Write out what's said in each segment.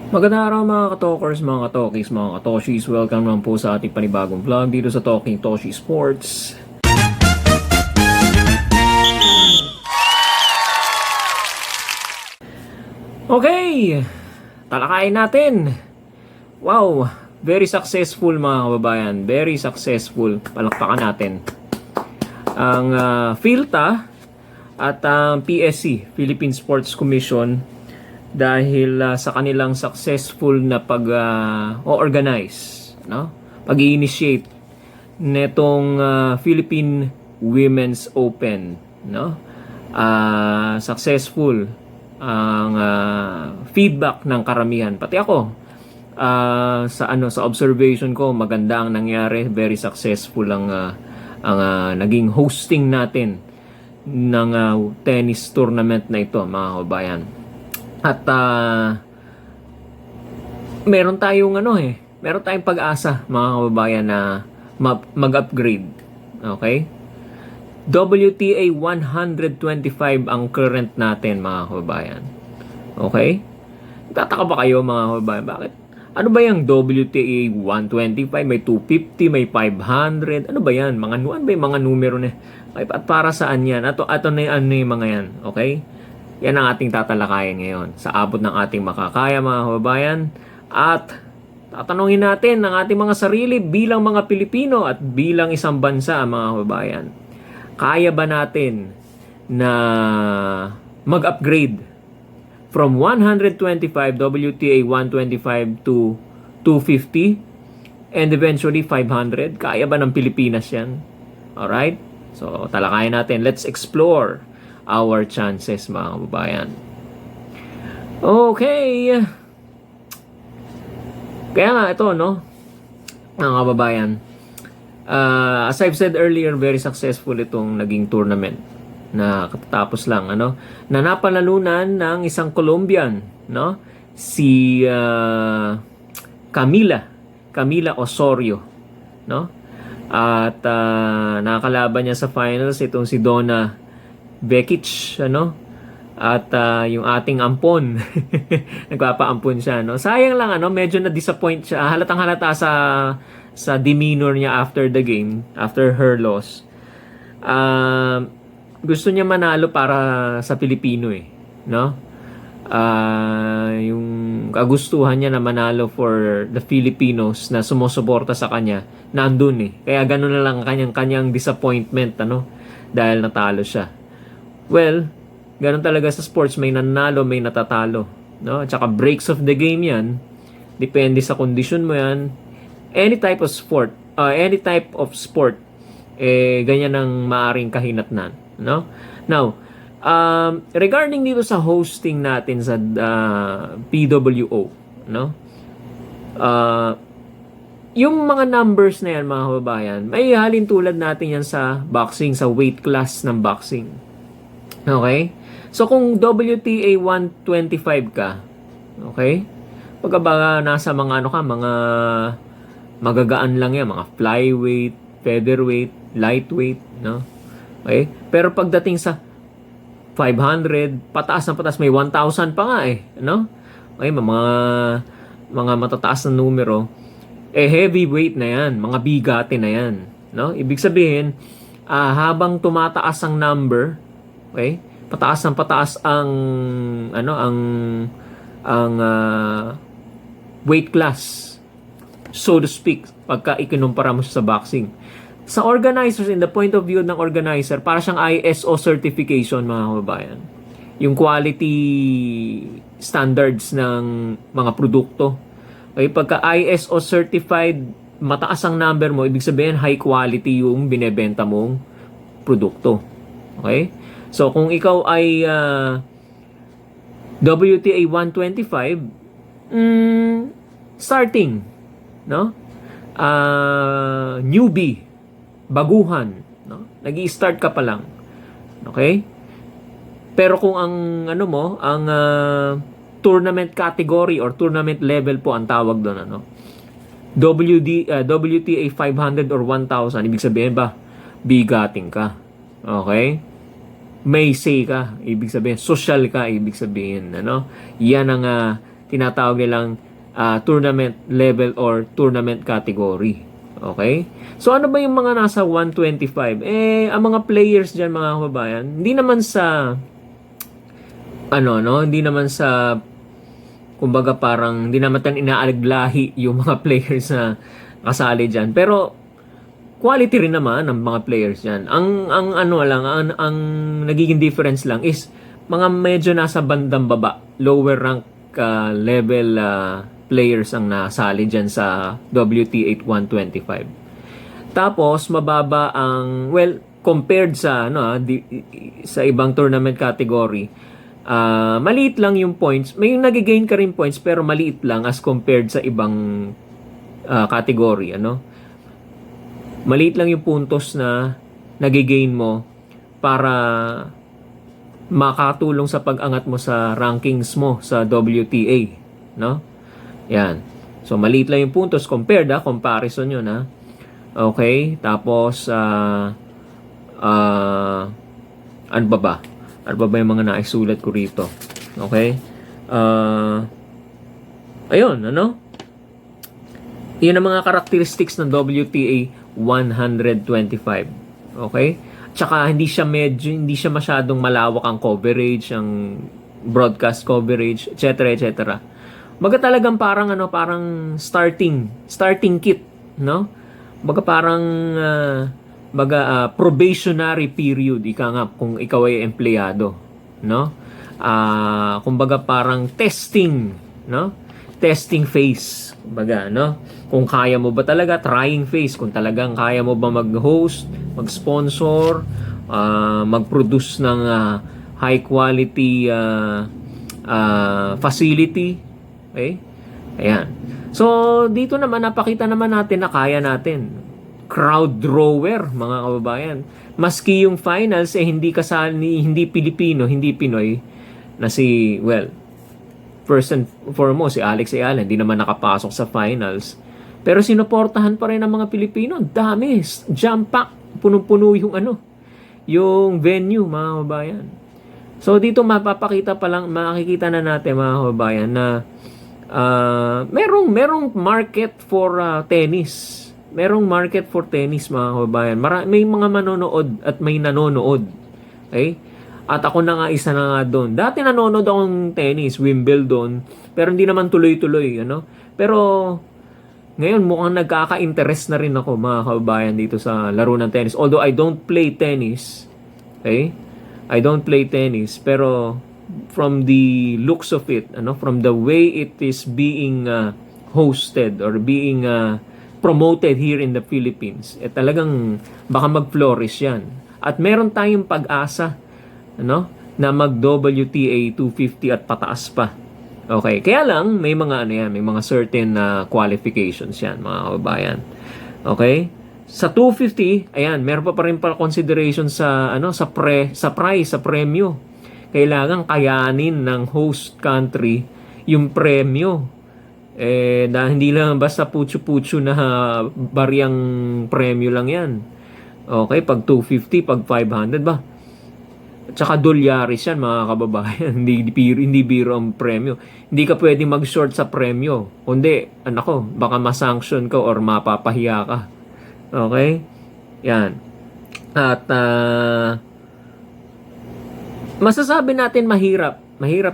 Magandang araw mga ka-talkers, mga ka-talkies, mga ka-toshis. Welcome naman po sa ating panibagong vlog dito sa Talking Toshi Sports. Okay, talakayin natin. Wow, very successful mga kababayan. Very successful. Palakpakan natin. Ang PhilTA at ang PSC, Philippine Sports Commission, dahil sa kanilang successful na pag-organize, no? Pag-initiate netong Philippine Women's Open, no? Successful ang feedback ng karamihan, pati ako. Sa observation ko, maganda ang nangyari, very successful ang naging hosting natin ng tennis tournament na ito, mga kababayan. At meron tayong meron tayong pag-asa mga kababayan na mag-upgrade. Okay? WTA 125 ang current natin mga kababayan. Okay? Tataka ba kayo mga kababayan? Bakit? Ano ba yung WTA 125? May 250, may 500. Ano ba yan? Ano ba yung mga numero na? At para saan yan? Ato na yung mga yan. Okay? Yan ang ating tatalakayin ngayon sa abot ng ating makakaya mga kababayan. At tatanungin natin ang ating mga sarili bilang mga Pilipino at bilang isang bansa mga kababayan. Kaya ba natin na mag-upgrade from 125 WTA 125 to 250 and eventually 500? Kaya ba ng Pilipinas yan? Alright? So talakayin natin. Let's explore our chances mga kababayan. Okay. Kaya nga ito, no? Mga kababayan. As I've said earlier, very successful itong naging tournament na katatapos lang, ano? Na napanalunan ng isang Colombian, no? Si Camila Osorio, no? At nakakalaban niya sa finals itong si Donna Vekic, ano? At yung ating ampon, nagpapaampon siya, no? Sayang lang, medyo na-disappoint siya. Halatang-halata sa demeanor niya after the game, after her loss. Gusto niya manalo para sa Pilipino no? Yung kagustuhan niya na manalo for the Filipinos na sumusuporta sa kanya, nandun Kaya gano'n na lang kanyang disappointment, dahil natalo siya. Well, ganun talaga sa sports, may nanalo, may natatalo, no? At saka breaks of the game 'yan. Depende sa kondisyon mo 'yan. Any type of sport, ganyan ang maaring kahinatnan, no? Now, regarding dito sa hosting natin sa PWO, no? Yung mga numbers na yan, mga kababayan, may halin tulad natin yan sa boxing, sa weight class ng boxing. Okay? So, kung WTA 125 ka, okay? Pagka nasa mga mga magagaan lang yan, mga flyweight, featherweight, lightweight, no? Okay? Pero pagdating sa 500, pataas na pataas, may 1,000 pa nga no? Okay, mga matataas na numero, heavyweight na yan, mga bigati na yan, no? Ibig sabihin, habang tumataas ang number, okay? Pataas ang weight class, so to speak, pagka ikinumpara mo sa boxing. Sa organizers, in the point of view ng organizer, para siyang ISO certification, mga kababayan. Yung quality standards ng mga produkto. Okay, pagka ISO certified, mataas ang number mo, ibig sabihin high quality yung binebenta mong produkto. Okay? So, kung ikaw ay WTA 125, starting, no? Newbie, baguhan, no? Nag-i-start ka pa lang. Okay? Pero kung ang ang tournament category or tournament level po ang tawag doon, WTA 500 or 1,000, ibig sabihin ba bigating ka. Okay? May say ka, ibig sabihin social ka, ibig sabihin, yan ang tinatawag nilang tournament level or tournament category. Okay? So ano ba yung mga nasa 125? Ang mga players diyan mga kababayan, hindi naman sa hindi naman sa kumbaga parang hindi naman tan inaalaglahi yung mga players na kasali diyan. Pero quality rin naman ng mga players diyan. Ang nagiging difference lang is mga medyo nasa bandang baba, lower rank level players ang nasali diyan sa WTA 125. Tapos mababa ang compared sa sa ibang tournament category. Maliit lang yung points. May nagigain ka rin points pero maliit lang as compared sa ibang category, Maliit lang yung puntos na nagigain mo para makatulong sa pag-angat mo sa rankings mo sa WTA, Yan. So maliit lang yung puntos compared, comparison yun, Okay? Tapos ano ba? Ano ba yung mga naisulat ko rito? Okay? Ayun, Yan ang mga characteristics ng WTA 125. Okay? Tsaka hindi siya masyadong malawak ang coverage, ang broadcast coverage, etc., etc. Baga talagang parang starting kit, Baga parang probationary period kung ikaw ay empleyado, kumbaga parang testing, testing phase, kumbaga, kung kaya mo ba talaga, trying phase, kung talagang kaya mo ba mag-host, mag-sponsor, mag-produce ng high quality facility. Okay? Ayan. So dito naman napakita naman natin na kaya natin. Crowd drawer, mga kababayan. Maski yung finals hindi kasali, hindi Pilipino, hindi Pinoy na first and foremost si Alex Ayala hindi naman nakapasok sa finals. Pero sinuportahan pa rin ng mga Pilipino. Dami, jam pack, punong-puno yung venue, mga kababayan. So dito makikita na natin, mga kababayan, na merong market for tennis. Merong market for tennis, mga kababayan. May mga manonood at may nanonood. Okay? At ako na nga isa na nga doon. Dati nanonood akong tennis, Wimbledon, pero hindi naman tuloy-tuloy, Pero ngayon mukhang nagkaka-interest na rin ako, mga kababayan, dito sa laro ng tennis. Although I don't play tennis, okay? I don't play tennis, pero from the looks of it, from the way it is being hosted or being promoted here in the Philippines, talagang baka mag-flourish yan. At meron tayong pag-asa, na mag-WTA 250 at pataas pa. Okay, kaya lang may mga may mga certain qualifications yan, mga kababayan. Okay? Sa 250, ayan, meron pa rin consideration sa sa price, sa premyo. Kailangan kayanin ng host country yung premyo. Dahil hindi lang basta putyo-putyo na bariyang premyo lang yan. Okay, pag 250, pag 500 ba? Tsaka dolyaris yan, mga kababayan. Hindi biro ang premyo. Hindi ka pwedeng mag-short sa premyo. Kundi, baka ma-sanction ka or mapapahiya ka. Okay? Yan. At masasabi natin mahirap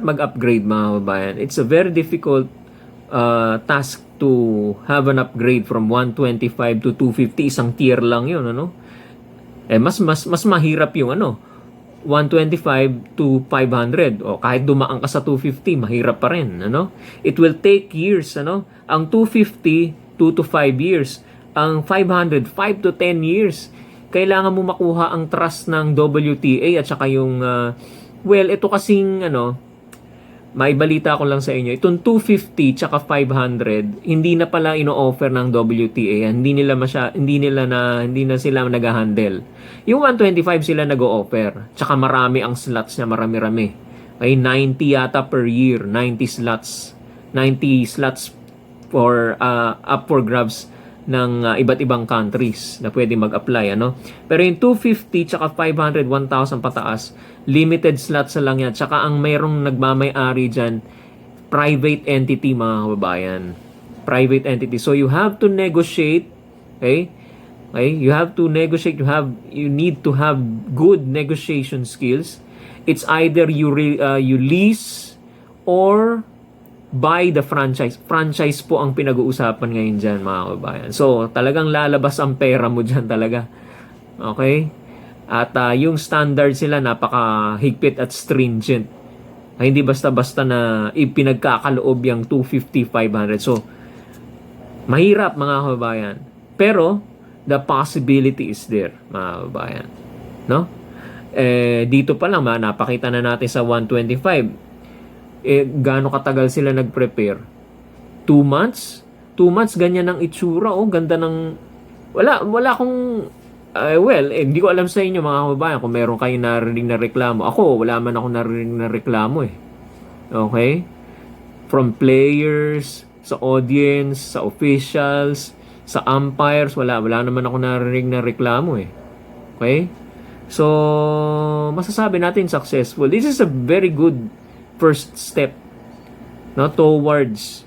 mag-upgrade, mga kababayan. It's a very difficult task to have an upgrade from 125 to 250. Isang tier lang yun, mas mahirap yung 125 to 500 o kahit dumaan ka sa 250 mahirap pa rin, it will take years, ang 250 2 to 5 years, ang 500 5 to 10 years. Kailangan mo makuha ang trust ng WTA at saka yung ito kasing maibalita ko lang sa inyo, itong 250 tsaka 500 hindi na pala ino-offer ng WTA. Hindi na sila nag-handle. Yung 125 sila nag-o-offer. Tsaka marami ang slots niya, marami-rami. Okay, 90 yata per year, 90 slots. 90 slots for up for grabs ng iba't ibang countries na pwede mag-apply, Pero yung 250 tsaka 500, 1,000 pataas, limited slots lang yan. Tsaka ang mayroong nagmamay-ari dyan, private entity, mga kababayan. Private entity. So you have to negotiate, okay? Okay, you have to negotiate, you need to have good negotiation skills. It's either you lease or buy the franchise. Franchise po ang pinag-uusapan ngayon diyan, mga kababayan. So, talagang lalabas ang pera mo diyan talaga. Okay? At yung standard sila napakahigpit at stringent. Hindi basta-basta na ipinagkakaloob yung 250, 500. So, mahirap, mga kababayan. Pero, the possibility is there, mga kababayan. No? Dito pa lang, napakita na natin sa 125. Gaano katagal sila nag-prepare? 2 months? 2 months, ganyan ang itsura. Ganda ng... Wala akong... hindi ko alam sa inyo, mga kababayan, kung meron kayo narinig na reklamo. Ako, wala man ako narinig na reklamo eh. Okay? From players, sa audience, sa officials, sa umpires, wala naman ako narinig na reklamo eh. Okay? So, masasabi natin successful. This is a very good first step, no, towards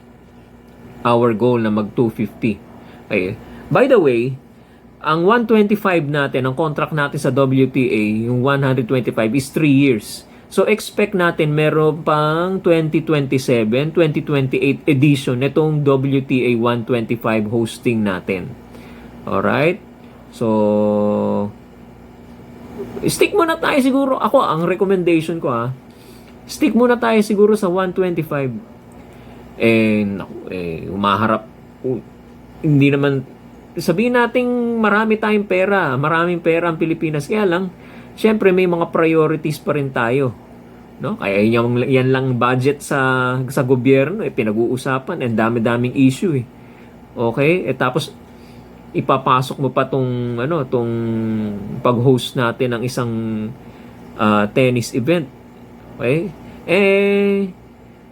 our goal na mag 250. Okay. By the way, ang 125 natin, ang contract natin sa WTA, yung 125 is 3 years. So, expect natin meron pang 2027, 2028 edition nitong WTA 125 hosting natin. Alright? So, stick muna tayo siguro. Ako, ang recommendation ko stick muna tayo siguro sa 125. Umaharap. Hindi naman, sabihin nating maraming pera ang Pilipinas. Kaya lang, syempre may mga priorities pa rin tayo. No? Kaya yan lang budget sa gobyerno, pinag-uusapan. And dami-daming issue eh. Okay? Tapos, ipapasok mo pa tong pag-host natin ng isang tennis event. Okay?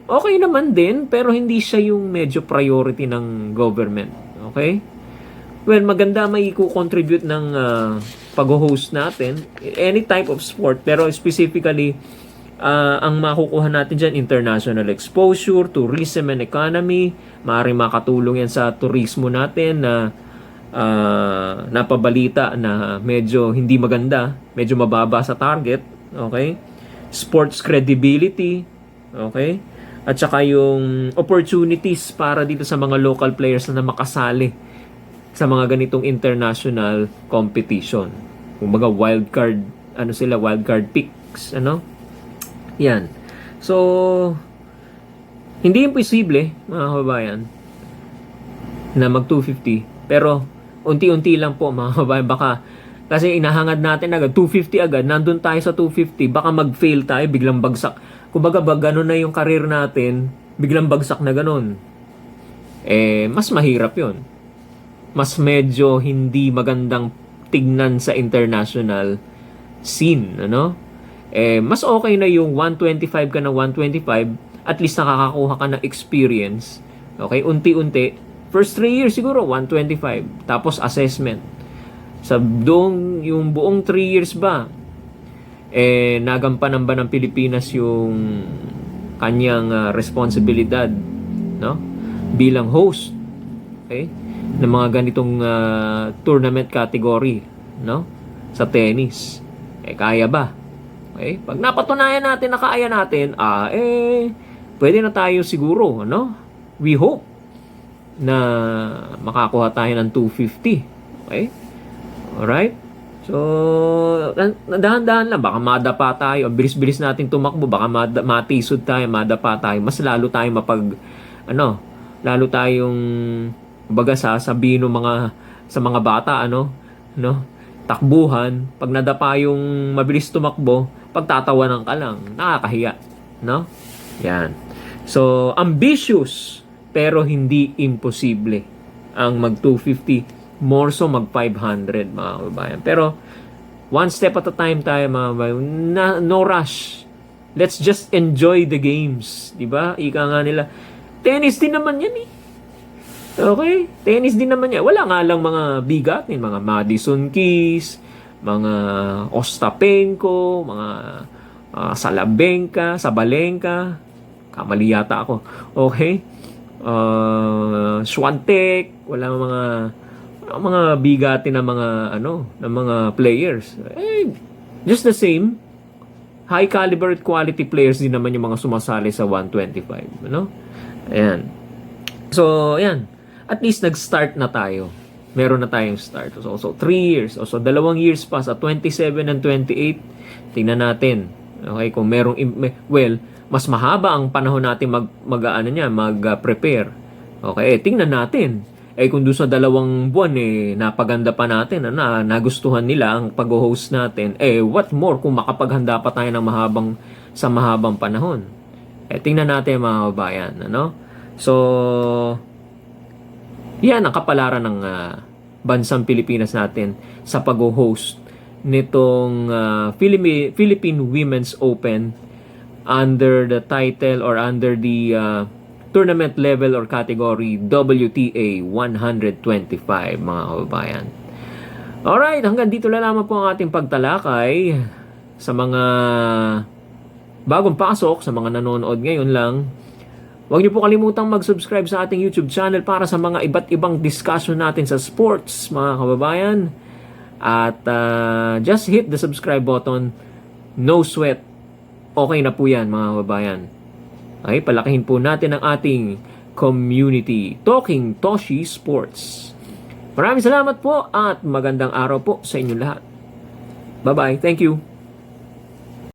Okay naman din, pero hindi siya yung medyo priority ng government. Okay? Well, maganda may i-contribute ng pag-host natin, any type of sport, pero specifically, ang makukuha natin dyan, international exposure, tourism and economy, maaaring makatulong yan sa turismo natin na napabalita na medyo hindi maganda, medyo mababa sa target, okay? Sports credibility, okay? At saka yung opportunities para dito sa mga local players na makasali sa mga ganitong international competition. Kumbaga wildcard, wildcard picks, Yan. So, hindi imposible, mga kababayan, na mag 250, pero unti-unti lang po, mga kababayan. Baka kasi inahangad natin agad 250 agad, nandun tayo sa 250, baka mag-fail tayo, biglang bagsak. Kumbaga gano'n na yung career natin, biglang bagsak na gano'n. Mas mahirap 'yon. Mas medyo hindi magandang tignan sa international scene, mas okay na yung 125 ka na 125, at least nakakakuha ka ng experience. Okay, unti-unti. First 3 years siguro 125, tapos assessment. Yung buong 3 years ba, nagampanan ba ng Pilipinas yung kanyang responsibilidad, bilang host, okay, ng mga ganitong tournament category, sa tennis. Kaya ba? Okay? Pag napatunayan natin na kaya natin, pwede na tayo siguro, we hope na makakuha tayo ng 250. Okay? Alright? So, dahan-dahan lang. Baka madapa tayo. Ang bilis-bilis natin tumakbo. Baka matisod tayo, madapa tayo. Mas lalo tayong lalo tayong baga sasabihin sa mga bata, takbuhan. Pag nadapa yung mabilis tumakbo, pagtatawanan ka lang. Nakakahiya. Yan. So, ambitious, pero hindi imposible ang mag 250. More so mag 500, mga kababayan. Pero one step at a time tayo, mga kababayan. No rush. Let's just enjoy the games, 'di ba? Ika nga nila, tennis din naman 'yan eh. Okay? Tennis din naman 'yan. Wala nga lang mga bigatin, mga Madison Keys, mga Ostapenko, mga Sabalenka, Kamali yata ako. Okay? Swantek, wala mga bigati na mga na mga players. Just the same, high caliber quality players din naman yung mga sumasali sa 125, Ayan. So, ayan. At least nag-start na tayo. Meron na tayong start. So 3 years. So 2 years pa sa 27 and 28. Tingnan natin. Okay, kung merong mas mahaba ang panahon natin mag-prepare. Okay, tingnan natin. Kung doon sa 2 buwan napaganda pa natin, nagustuhan nila ang pag-host natin. What more kung makapaghanda pa tayo ng mahabang panahon. Tingnan natin mga kababayan, So, yan ang kapalaran ng bansang Pilipinas natin sa pag-host nitong Philippine Women's Open under the title or under the tournament level or category WTA 125, mga kababayan. Alright, hanggang dito na lamang po ang ating pagtalakay sa mga bagong pasok, sa mga nanonood ngayon lang. Huwag niyo po kalimutang mag-subscribe sa ating YouTube channel para sa mga iba't ibang discussion natin sa sports, mga kababayan. At just hit the subscribe button. No sweat. Okay na po yan, mga kababayan. Okay, palakihin po natin ang ating community. Talking Toshi Sports. Maraming salamat po at magandang araw po sa inyong lahat. Bye-bye. Thank you.